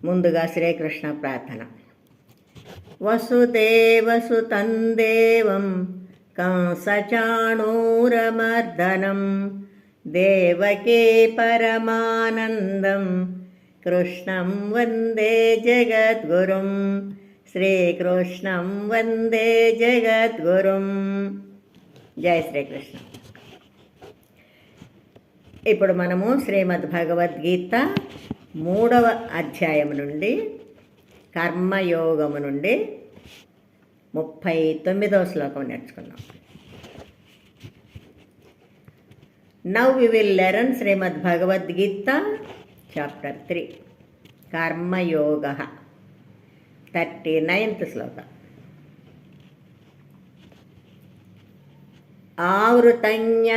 ముందుగా శ్రీకృష్ణ ప్రార్థన. వసుదేవసుతం దేవం కంసచాణూరమర్దనం దేవకీ పరమానందం కృష్ణం వందే జగద్గురుం శ్రీకృష్ణం వందే జగద్గురుం. జై శ్రీకృష్ణ. ఇప్పుడు మనము శ్రీమద్ భగవద్గీత 3వ అధ్యాయం నుండి కర్మయోగము నుండి 39వ శ్లోకం నేర్చుకున్నాం. Now we will learn Shrimad Bhagavad Gita chapter 3 Karma Yoga 39th shloka.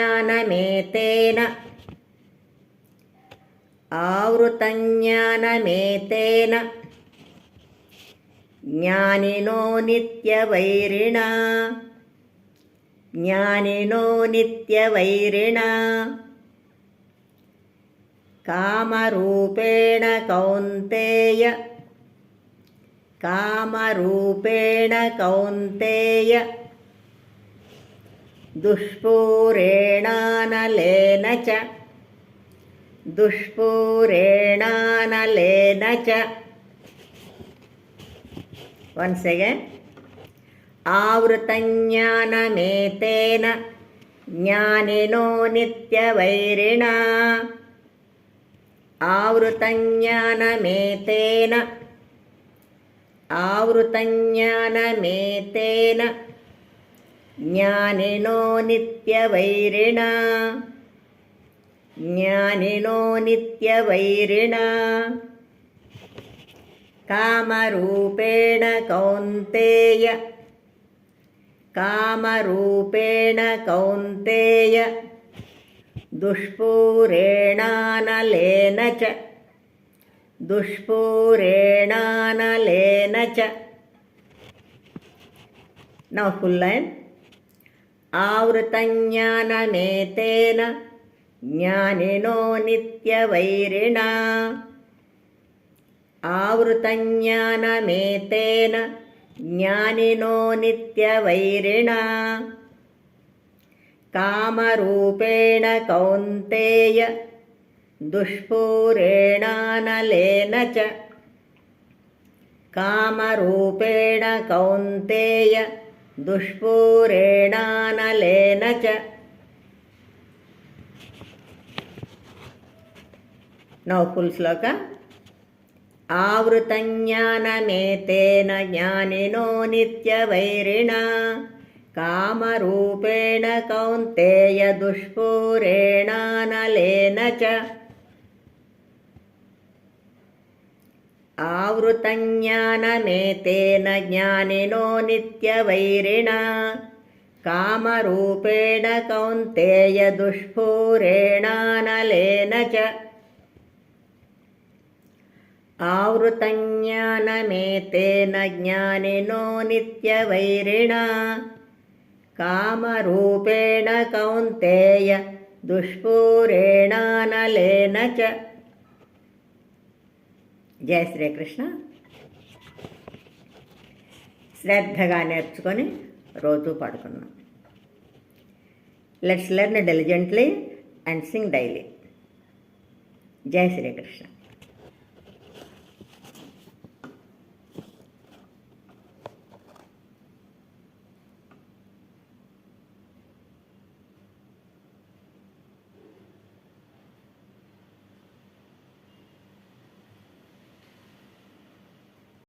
ఆవృతజ్ఞానమేతేన జ్ఞానినో నిత్యవైరిణా కామరూపేణ కౌంతేయ దుష్పూరేణానలేన చ. Once again. ఆవృతజ్ఞానమేతేన జ్ఞానినో నిత్యవైరిణా ఆవృతజ్ఞానమేతేన జ్ఞానినో నిత్యవైరిణా కామరూపేణ కౌంతేయ దుష్పూరేణానలేన చ. Now full line. ఆవృతజ్ఞానమేతేన జ్ఞానినో నిత్యవైరిణా ఆవృతజ్ఞానమేతేన జ్ఞానినో నిత్యవైరిణా కామరూపేణ కౌంతేయ దుష్పూరేణానలేన చ. Now full shloka. ఆవృతజ్ఞానమేతేన జ్ఞానినో నిత్యవైరిణా కామరూపేణ కౌంతేయ దుష్పూరేణానలేన చ. ఆవృతజ్ఞానమేతేన జ్ఞానినో నిత్యవైరిణా కామరూపేణ కౌంతేయ దుష్పూరేణానలేన చ. ఆవృతజ్ఞానమేతేన జ్ఞానినో నిత్యవైరిణా కామరూపేణ కౌంతేయ దుష్పూరేణానలేన చ. జయ శ్రీకృష్ణ. శ్రద్ధగా నేర్చుకొని రోజు పాడుకున్నాం. Let's learn diligently and sing daily. జయ శ్రీకృష్ణ.